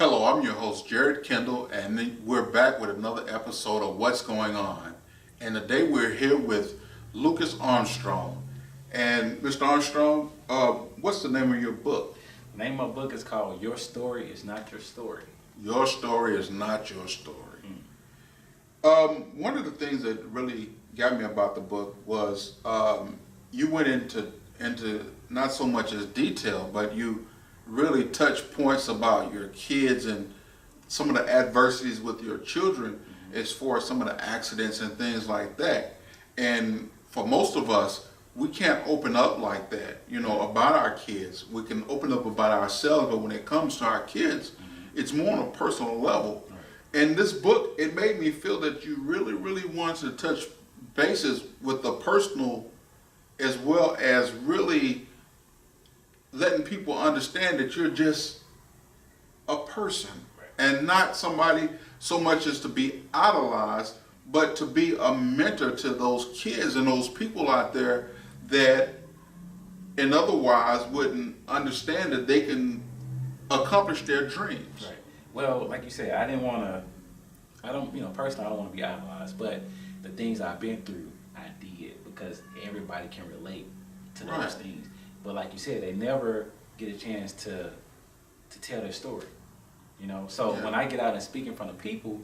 Hello, I'm your host, Jared Kendall, and we're back with another episode of What's Going On. And today we're here with Lucas Armstrong. And Mr. Armstrong, what's the name of your book? The name of my book is called Your Story Is Not Your Story. Your Story Is Not Your Story. One of the things that really got me about the book was you went into not so much as detail, but you really touched points about your kids and some of the adversities with your children as far as some of the accidents and things like that. And for most of us, we can't open up like that, about our kids. We can open up about ourselves, but when it comes to our kids, it's more on a personal level. And this book, it made me feel that you really, really wanted to touch bases with the personal as well as really letting people understand that you're just a person and not somebody so much as to be idolized, but to be a mentor to those kids and those people out there that and otherwise wouldn't understand that they can accomplish their dreams. Right. Well, like you said, personally, I don't want to be idolized, but the things I've been through, I did because everybody can relate to those things. But like you said, they never get a chance to tell their story, So when I get out and speak in front of people,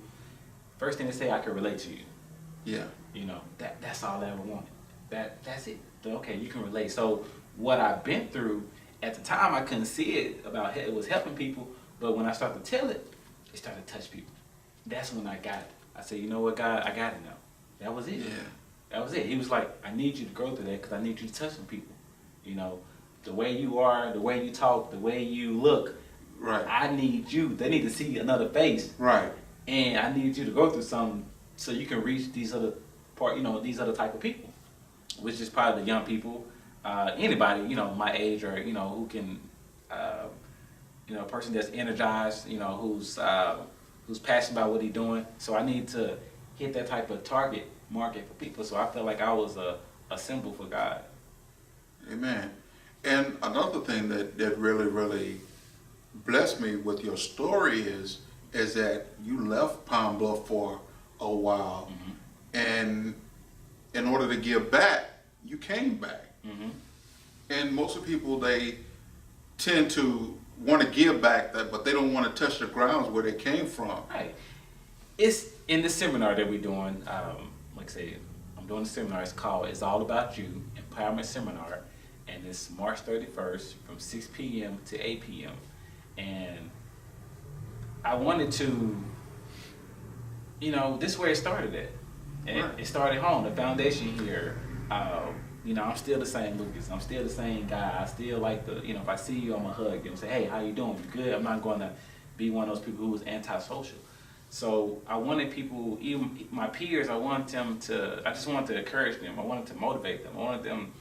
first thing they say, I can relate to you. Yeah. That's all I ever wanted. That's it. Okay, you can relate. So what I've been through, at the time I couldn't see it about it was helping people, but when I started to tell it, it started to touch people. That's when I got it. I said, you know what, God, I got it now. That was it. Yeah. That was it. He was like, I need you to go through that because I need you to touch some people. The way you are, the way you talk, the way you look. Right. I need you. They need to see another face. Right. And I need you to go through something so you can reach these other these other type of people, which is probably the young people, anybody, my age or, who can, a person that's energized, who's passionate about what he's doing. So I need to hit that type of target market for people. So I felt like I was a symbol for God. Amen. And another thing that really, really blessed me with your story is that you left Pine Bluff for a while, and in order to give back, you came back. And most of the people, they tend to want to give back that, but they don't want to touch the grounds where they came from. Right. It's in the seminar that we're doing. Like I said, I'm doing a seminar. It's called "It's All About You" Empowerment Seminar. And it's March 31st from 6 p.m. to 8 p.m. And I wanted to, this is where it started at. And it started home, the foundation here. I'm still the same Lucas. I'm still the same guy. I still like if I see you, I'm going to hug you and say, hey, how you doing? You good? I'm not going to be one of those people who was antisocial. So I wanted people, even my peers, I just wanted to encourage them. I wanted to motivate them. I wanted them,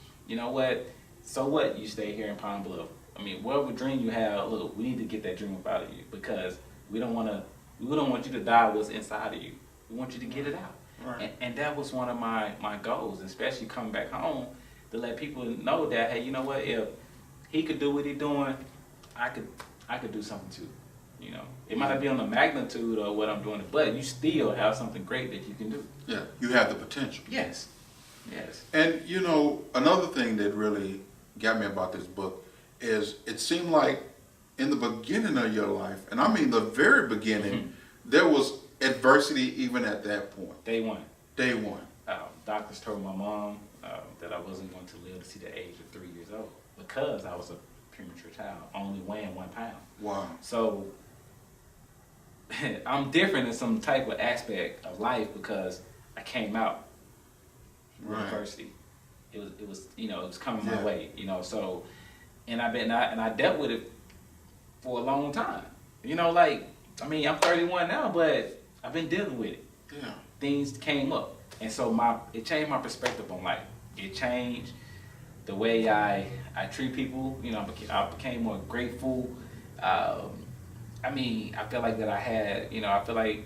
so what? You stay here in Pine Bluff. I mean, whatever dream you have, look, we need to get that dream up out of you because we don't want you to die what's inside of you. We want you to get it out. Right. And that was one of my goals, especially coming back home, to let people know that, hey, you know what? If he could do what he's doing, I could do something too. It might not be on the magnitude of what I'm doing, but you still have something great that you can do. Yeah, you have the potential. Yes. And another thing that really got me about this book is it seemed like in the beginning of your life, and I mean the very beginning, there was adversity even at that point. Day one. Doctors told my mom that I wasn't going to live to see the age of 3 years old because I was a premature child, only weighing 1 pound. Wow. So I'm different in some type of aspect of life because I came out from university. It was coming my way, so, and I dealt with it for a long time. I'm 31 now, but I've been dealing with it. Yeah. Things came up. And so it changed my perspective on life. It changed the way I treat people. I became more grateful. I feel like that I feel like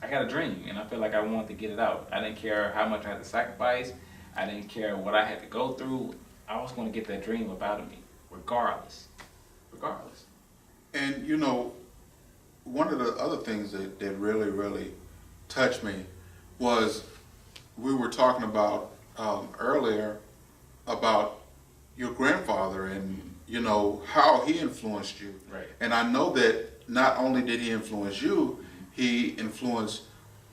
I got a dream, and I feel like I wanted to get it out. I didn't care how much I had to sacrifice. I didn't care what I had to go through. I was going to get that dream up out of me, regardless. And you know, one of the other things that really, really touched me was we were talking about earlier about your grandfather and how he influenced you. Right. And I know that not only did he influence you, he influenced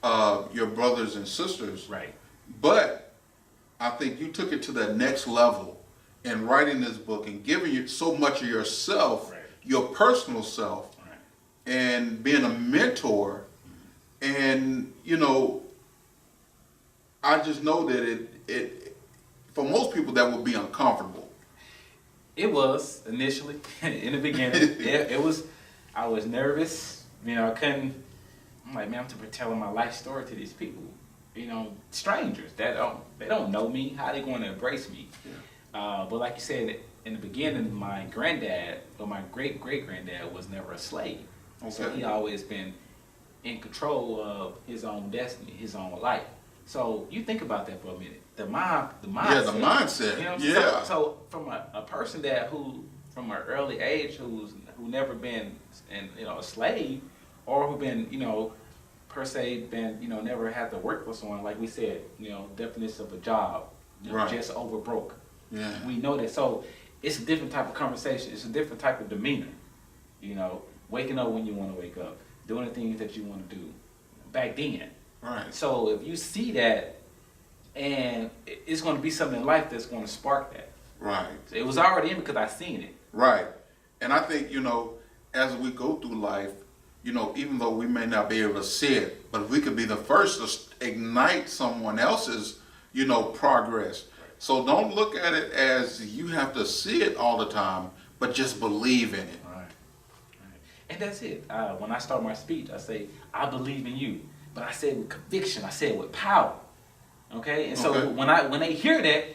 your brothers and sisters. Right. But I think you took it to the next level in writing this book and giving you so much of yourself, Right. your personal self, Right. and being a mentor. And I just know that it for most people that would be uncomfortable. It was initially in the beginning. it was. I was nervous. I couldn't. I'm like, man, I'm to be telling my life story to these people. Strangers that they don't know me. How they going to embrace me? Yeah. But like you said in the beginning, my granddad or my great granddad was never a slave. Okay. So he always been in control of his own destiny, his own life. So you think about that for a minute. The mindset. Yeah, the mindset. You know what I'm Yeah. saying? So from a person who from an early age who never been a slave, or who been per se been never had to work for someone, like we said, definition of a job, Right. just over broke. Yeah. We know that. So it's a different type of conversation. It's a different type of demeanor. Waking up when you want to wake up, doing the things that you want to do. Back then. Right. So if you see that, and it's going to be something in life that's going to spark that. Right. So it was already in because I seen it. Right. And I think, as we go through life, even though we may not be able to see it, but we could be the first to ignite someone else's, progress. So don't look at it as you have to see it all the time, but just believe in it. Right. And that's it. When I start my speech, I say, I believe in you. But I say it with conviction. I say it with power. Okay? And so Okay. when they hear that,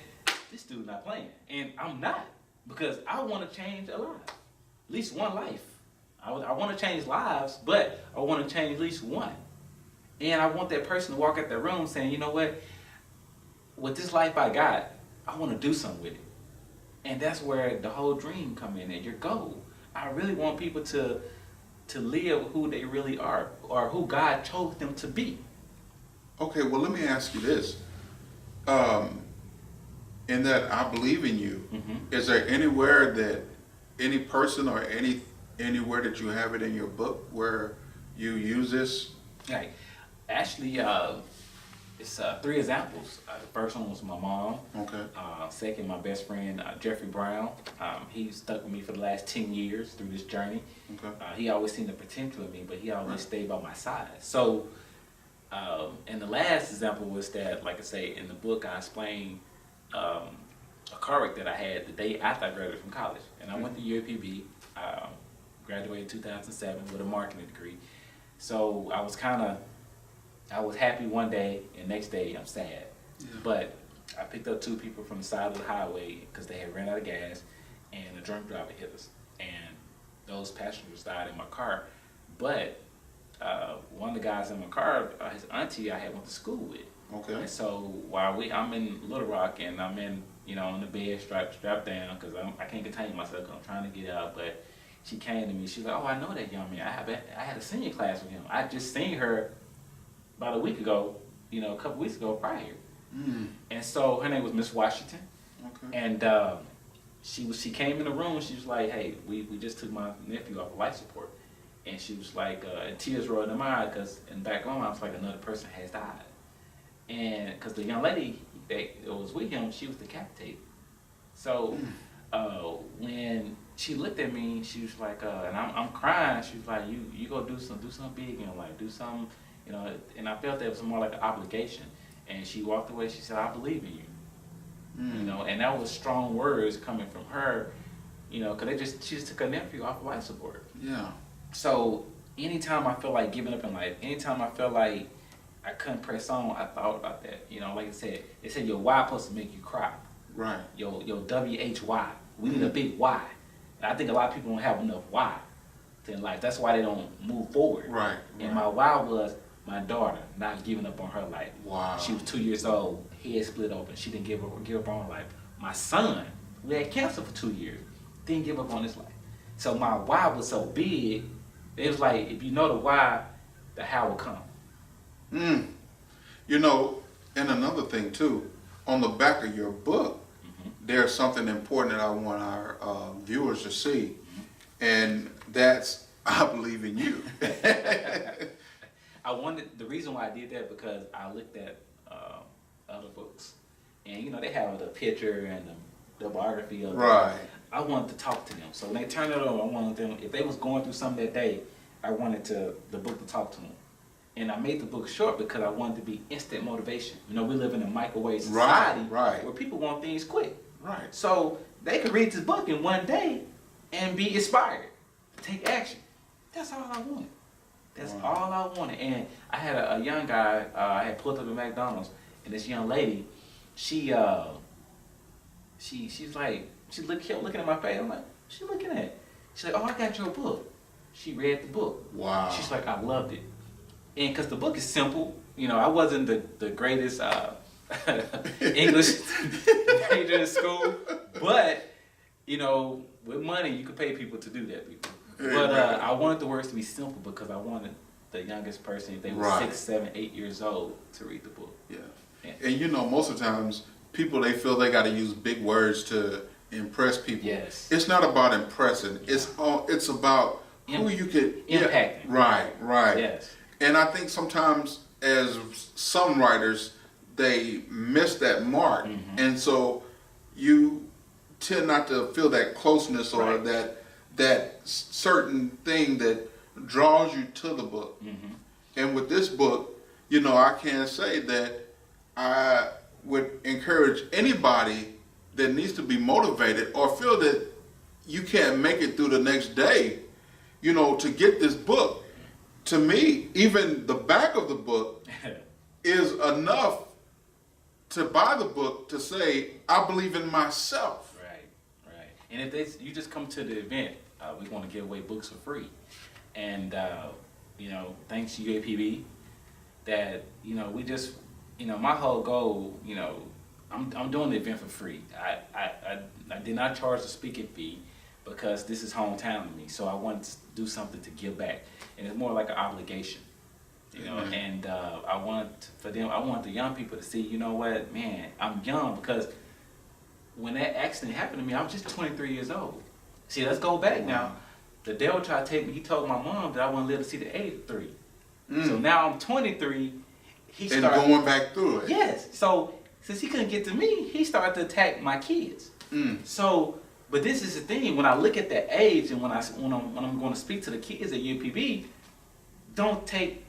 this dude's not playing. And I'm not. Because I want to change a life. At least one life. I want to change lives, but I want to change at least one. And I want that person to walk out that room saying, you know what? With this life I got, I want to do something with it. And that's where the whole dream come in and your goal. I really want people to live who they really are, or who God chose them to be. Okay, well, let me ask you this. In that I believe in you, is there anywhere that any person or anywhere that you have it in your book where you use this? Right. Actually, it's 3 examples. The first one was my mom. Okay. Second, my best friend, Jeffrey Brown. He stuck with me for the last 10 years through this journey. Okay. He always seen the potential in me, but he always stayed by my side. So, and the last example was that, like I say, in the book, I explained a car wreck that I had the day after I graduated from college. And I went to UAPB, graduated in 2007 with a marketing degree. So I was happy one day, and next day I'm sad. Yeah. But I picked up 2 people from the side of the highway because they had ran out of gas, and a drunk driver hit us. And those passengers died in my car. But one of the guys in my car, his auntie, I had went to school with. Okay. And so while I'm in Little Rock and I'm in, on the bed strapped down because I can't contain myself because I'm trying to get out. But she came to me. She was like, "Oh, I know that young man. I had a senior class with him. I just seen her about a week ago, a couple weeks ago prior." And so her name was Miss Washington. Okay. And she came in the room and she was like, "Hey, we just took my nephew off of life support." And she was like, and tears rolled in my eyes because in the back of my mind, I was like, another person has died. And because the young lady that was with him, she was decapitated. So when she looked at me, she was like, and I'm crying. She was like, you go do something big in your life, do something, And I felt that was more like an obligation. And she walked away. She said, "I believe in you." And that was strong words coming from her, because she just took her nephew off of life support. Yeah. So anytime I feel like giving up in life, anytime I feel like I couldn't press on, I thought about that. Like I said, they said your why supposed to make you cry. Right. Your WHY. We need a big why. And I think a lot of people don't have enough why in life. That's why they don't move forward. Right. And my why was my daughter not giving up on her life. Wow. She was 2 years old, head split open. She didn't give up on her life. My son, who had cancer for 2 years, didn't give up on his life. So my why was so big It was like, if you know the why, the how will come. You know, and another thing too, on the back of your book, there's something important that I want our viewers to see, and that's I believe in you. The reason why I did that because I looked at other books, and you know they have the picture and the biography of them. Right. I wanted to talk to them, so when they turned it on, I wanted them. If they was going through something that day, I wanted the book to talk to them. And I made the book short because I wanted to be instant motivation. You know, we live in a microwave society right. where people want things quick. Right. So they could read this book in one day and be inspired to take action. That's all I wanted. That's all I wanted. And I had a young guy, I had pulled up at McDonald's, and this young lady, she's like, kept looking at my face. I'm like, what she looking at? She's like, oh, I got your book. She read the book. Wow. She's like, I loved it. And because the book is simple, you know, I wasn't the greatest English major in school, but, you know, with money, you could pay people to do that, people. But I wanted the words to be simple because I wanted the youngest person, if they were 6, 7, 8 years old, to read the book. Yeah. And you know, most of the times, people, they feel they got to use big words to impress people. Yes. It's not about impressing. It's about who you could impacting. Right. Yes. And I think sometimes as some writers, they miss that mark. And so you tend not to feel that closeness or that certain thing that draws you to the book. And with this book, you know, I can say that I would encourage anybody that needs to be motivated or feel that you can't make it through the next day, you know, to get this book. To me, even the back of the book is enough to buy the book to say, I believe in myself. Right. And if you just come to the event, we want to give away books for free. And, you know, thanks to UAPB, that, you know, we just, you know, my whole goal, you know, I'm doing the event for free. I did not charge the speaking fee because this is hometown to me. So I wanted to do something to give back. And it's more like an obligation, you know. And I want the young people to see, you know what, man, I'm young because when that accident happened to me, I was just 23 years old. See, let's go back now. The devil tried to take me. He told my mom that I wouldn't live to see the age of 3. So now I'm 23. He started going back through it. Yes. So since he couldn't get to me, he started to attack my kids. So. But this is the thing, when I look at that age and when I'm going to speak to the kids at UPB, don't take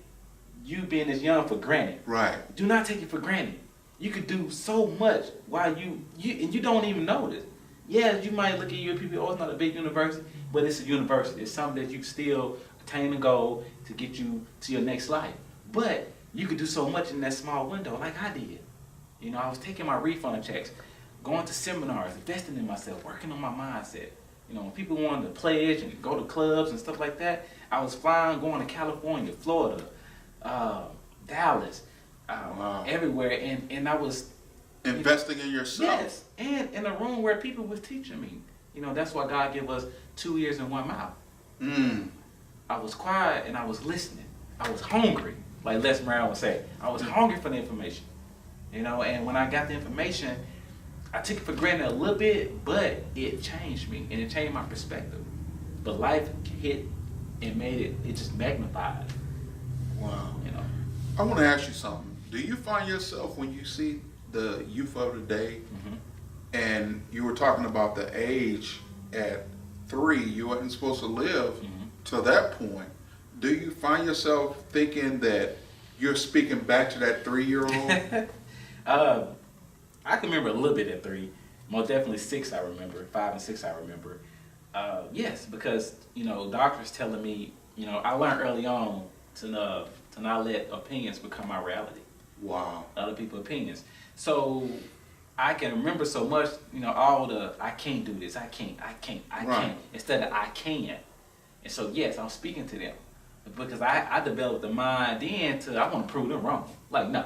you being as young for granted. Right. Do not take it for granted. You could do so much while and you don't even know this. Yeah, you might look at UPB, oh, it's not a big university, but it's a university. It's something that you still attain a goal to get you to your next life. But you could do so much in that small window like I did. You know, I was taking my refund checks, going to seminars, investing in myself, working on my mindset. You know, when people wanted to pledge and go to clubs and stuff like that, I was flying, going to California, Florida, Dallas, everywhere, and I was investing in yourself. Yes, and in a room where people was teaching me. You know, that's why God gave us 2 ears and 1 mouth. I was quiet and I was listening. I was hungry, like Les Brown would say. I was hungry for the information. You know, and when I got the information, I took it for granted a little bit, but it changed me and it changed my perspective. But life hit and made it just magnified. Wow. You know. I want to ask you something. Do you find yourself when you see the youth of the day, and you were talking about the age at 3, you wasn't supposed to live to that point. Do you find yourself thinking that you're speaking back to that 3-year-old? I can remember a little bit at 3. Most definitely 6 I remember. 5 and 6 I remember. Yes, because, you know, doctors telling me, you know, I learned early on to not let opinions become my reality. Wow. Other people's opinions. So I can remember so much, you know, all the, I can't do this, I can't, instead of I can. And so, yes, I'm speaking to them. Because I developed the mind then to, I want to prove them wrong. Like, no,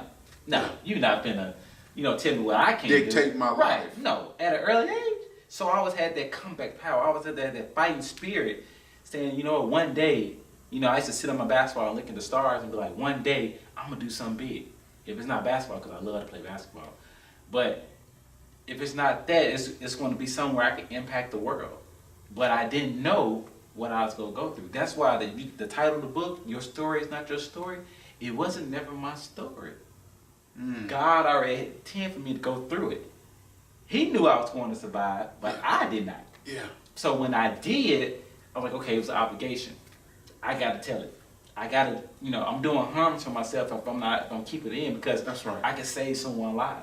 you're not finna, you know, tell me what I can't dictate my life. Right, no, at an early age. So I always had that comeback power. I always had that fighting spirit saying, you know, one day You know, I used to sit on my basketball and look at the stars and be like, one day I'm gonna do something big. If it's not basketball, because I love to play basketball, but if it's not that, it's going to be somewhere I can impact the world. But I didn't know what I was going to go through. That's why the title of the book, Your Story Is Not Your Story, it wasn't never my story. God already had intended for me to go through it. He knew I was going to survive, but I did not. Yeah. So when I did, I was like, okay, it was an obligation. I got to tell it. I got to, you know, I'm doing harm to myself if I'm keeping it in, because That's right. I can save someone's life.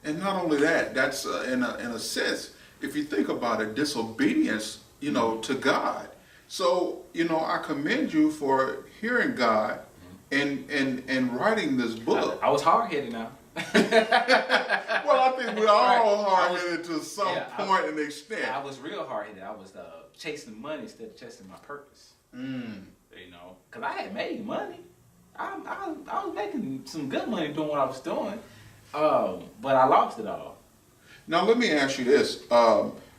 And not only that, that's in a sense, if you think about it, disobedience, you know, to God. So, you know, I commend you for hearing God and writing this book. I was hard-headed now. Well, I think we're all hard-headed to some point and extent. I was real hard-headed. I was chasing money instead of chasing my purpose. You know, because I had made money. I was making some good money doing what I was doing. But I lost it all. Now let me ask you this.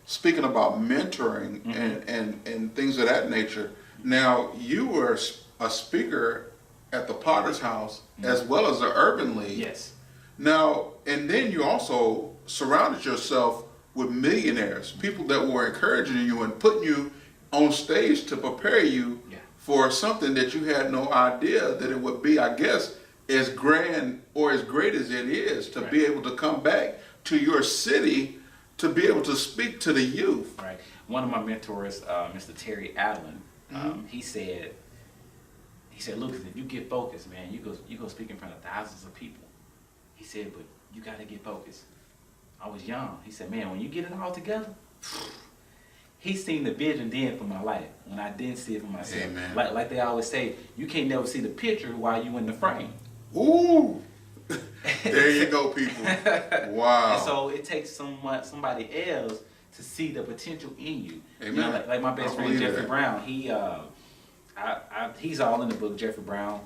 Speaking about mentoring and things of that nature, now you were a speaker at the Potter's House as well as the Urban League. Yes. Now, and then you also surrounded yourself with millionaires, people that were encouraging you and putting you on stage to prepare you for something that you had no idea that it would be, I guess, as grand or as great as it is to be able to come back to your city to be able to speak to the youth. Right. One of my mentors, Mr. Terry Allen, he said, Lucas, if you get focused, man, you go speak in front of thousands of people. He said, but you got to get focused. I was young. He said, man, when you get it all together, he seen the vision then for my life when I didn't see it for myself. Amen. Like they always say, you can't never see the picture while you in the frame. Ooh, there you go, people. Wow. And so it takes somebody else to see the potential in you. Amen. You know, like my best friend Jeffrey Brown. He's all in the book. Jeffrey Brown.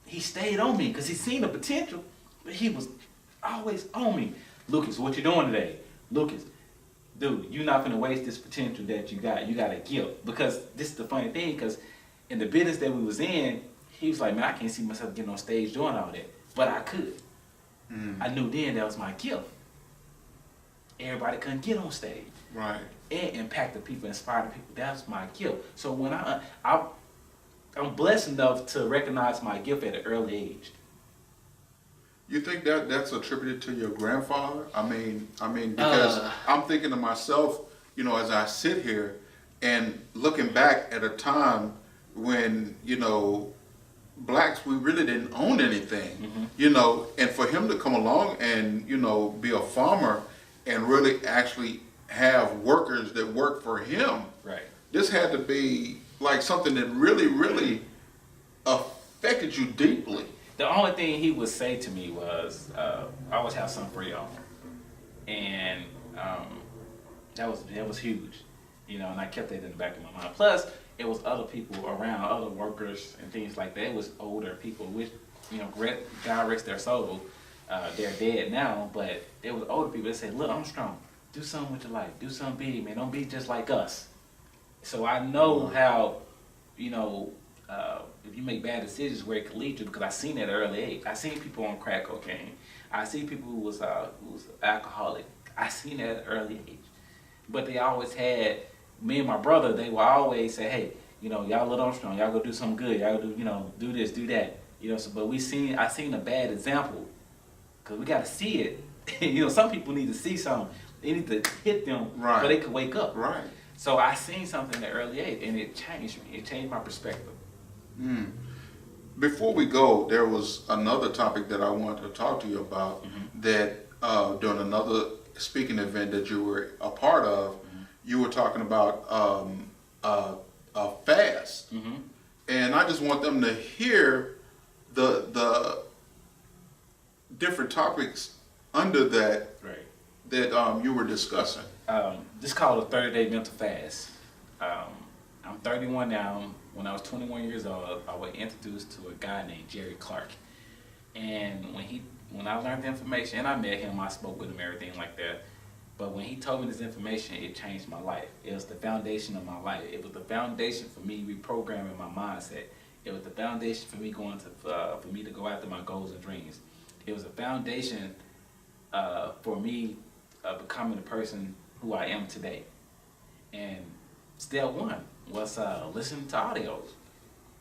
He stayed on me because he seen the potential, but he was always on me. Lucas, what you doing today? Lucas, dude, you're not gonna waste this potential that you got. You got a gift. Because this is the funny thing, because in the business that we was in, he was like, man, I can't see myself getting on stage doing all that. But I could. I knew then that was my gift. Everybody couldn't get on stage. Right. And impact the people, inspire the people. That's my gift. So when I'm blessed enough to recognize my gift at an early age. You think that that's attributed to your grandfather? I mean, because I'm thinking to myself, you know, as I sit here and looking back at a time when, you know, blacks, we really didn't own anything, you know, and for him to come along and, you know, be a farmer and really actually have workers that work for him. Right. This had to be like something that really, really affected you deeply. The only thing he would say to me was, I always have something for y'all. And that was huge, you know, and I kept that in the back of my mind. Plus, it was other people around, other workers and things like that. It was older people, which, you know, God rest their soul. They're dead now, but it was older people that said, look, Armstrong, do something with your life. Do something big, man. Don't be just like us. So I know how, you know, if you make bad decisions, where it could lead you, because I seen it at an early age. I seen people on crack cocaine. I seen people who was alcoholic. I seen it at an early age. But they always had, me and my brother, they would always say, hey, you know, y'all let Armstrong, y'all go do something good. Y'all do, you know, do this, do that. You know, so, but I seen a bad example, because we got to see it. You know, some people need to see something. They need to hit them so they can wake up. Right. So I seen something at an early age, and it changed me. It changed my perspective. Before we go, there was another topic that I wanted to talk to you about that during another speaking event that you were a part of, you were talking about a fast. And I just want them to hear the different topics under that that you were discussing. This is called a 30-day mental fast. I'm 31 now. When I was 21 years old, I was introduced to a guy named Jerry Clark. And when I learned the information, and I met him, I spoke with him, everything like that, But when he told me this information, it changed my life. It was the foundation of my life. It was the foundation for me reprogramming my mindset. It was the foundation for me for me to go after my goals and dreams. It was a foundation for me becoming the person who I am today. And step one was listening to audios.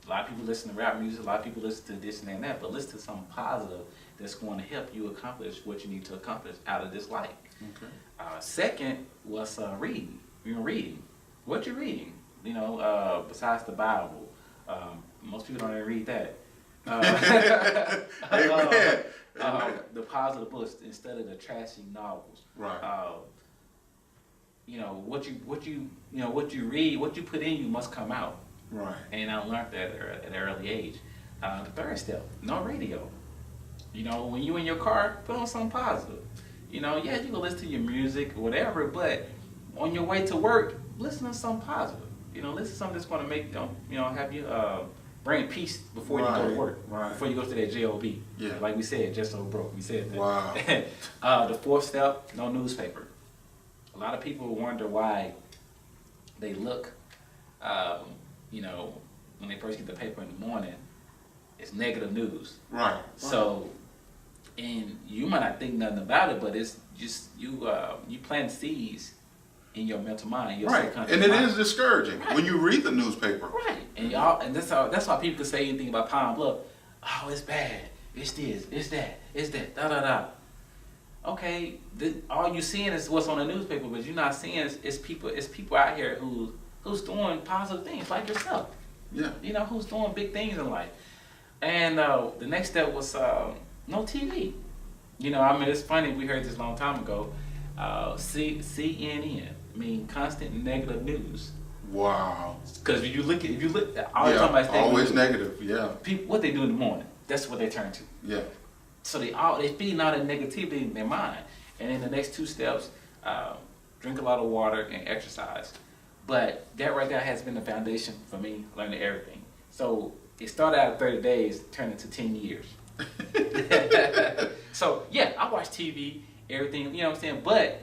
A lot of people listen to rap music, a lot of people listen to this and that, but listen to something positive that's going to help you accomplish what you need to accomplish out of this life. Okay. Second was reading. Reading. What you reading? Besides the Bible. Most people don't even read that. Amen. The positive books instead of the trashy novels. Right. What you read, what you put in you must come out. Right. And I learned that at an early age. The third step, no radio. When you in your car, put on something positive. You can listen to your music or whatever, but on your way to work, listen to something positive. Listen to something that's going to make have you bring peace before you go to work, before you go to that job. Yeah. Like we said, just so broke. We said that. Wow. The fourth step, no newspaper. A lot of people wonder why they look, when they first get the paper in the morning, it's negative news. Right. So, and you might not think nothing about it, but it's just you plant seeds in your mental mind, your right, subconscious and it mind. is discouraging when you read the newspaper. Right, and that's why people can say anything about Pine Bluff. Oh, it's bad. It's this. It's that. It's that. Da da da. Okay, all you seeing is what's on the newspaper, but you're not seeing is people. It's people out here who's doing positive things like yourself. Yeah. Who's doing big things in life. And the next step was no TV. It's funny, we heard this a long time ago. CNN, constant negative news. Wow. Because if you look, all the time always negative. Yeah. People, what they do in the morning, that's what they turn to. Yeah. So they feeding all that negativity in their mind. And then the next two steps, drink a lot of water and exercise. But that right there has been the foundation for me learning everything. So it started out at 30 days, turned into 10 years. So yeah, I watch TV, everything, you know what I'm saying? But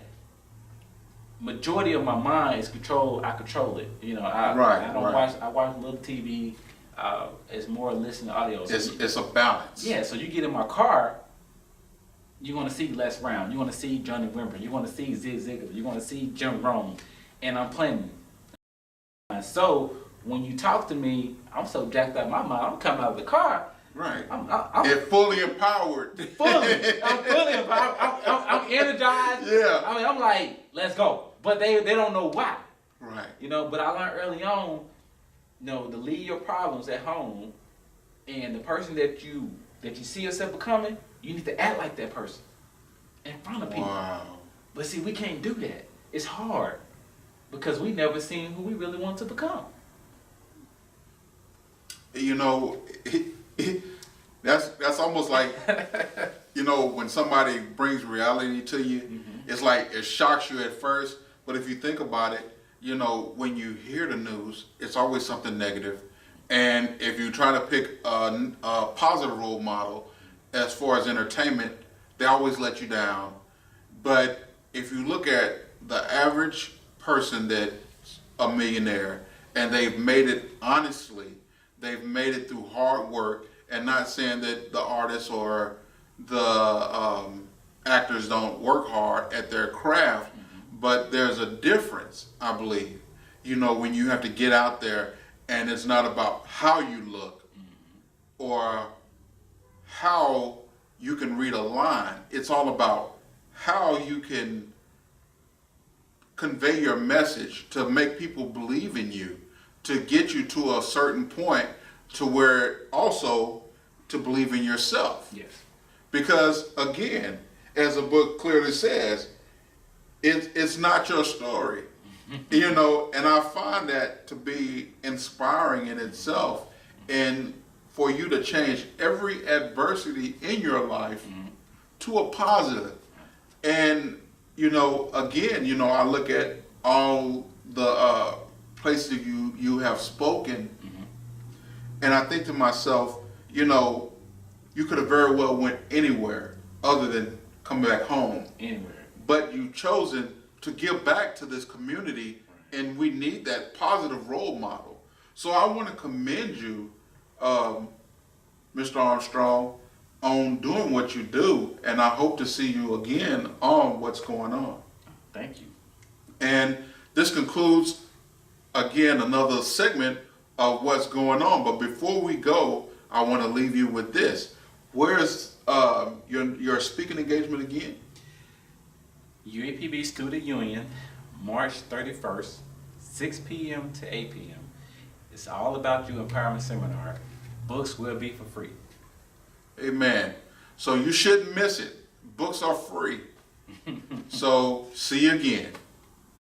majority of my mind is controlled. I control it. I don't watch. I watch a little TV. It's more listening to audio. So it's a balance. Yeah. So you get in my car, you're gonna see Les Brown. You're gonna see Johnny Wimber. You're gonna see Zig Ziglar. You're gonna see Jim Rome, and I'm playing. So when you talk to me, I'm so jacked up my mind. I'm coming out of the car. Right. I'm fully empowered. I'm fully empowered. I'm energized. Yeah. I'm like, let's go. But they don't know why. Right. But I learned early on, to leave your problems at home, and the person that you see yourself becoming, you need to act like that person in front of people. Wow. But see, we can't do that. It's hard because we never seen who we really want to become. That's almost like, when somebody brings reality to you, it's like it shocks you at first, but if you think about it, when you hear the news, it's always something negative. And if you try to pick a positive role model as far as entertainment, they always let you down. But if you look at the average person that's a millionaire and they've made it honestly, they've made it through hard work, and not saying that the artists or the actors don't work hard at their craft, but there's a difference, I believe. When you have to get out there, and it's not about how you look or how you can read a line. It's all about how you can convey your message to make people believe in you, to get you to a certain point to where also to believe in yourself. Yes. Because again, as the book clearly says, it's not your story. And I find that to be inspiring in itself, and for you to change every adversity in your life to a positive. And again, I look at all the places you have spoken, and I think to myself, you could have very well went anywhere other than coming back home. Anywhere. But you've chosen to give back to this community, and we need that positive role model. So I want to commend you, Mr. Armstrong, on doing what you do, and I hope to see you again on what's going on. Thank you. And this concludes, again, another segment of what's going on. But before we go, I want to leave you with this. Where's your speaking engagement again? UAPB Student Union, March 31st, 6 p.m. to 8 p.m. It's all about you empowerment seminar. Books will be for free. Amen. So you shouldn't miss it. Books are free. So see you again.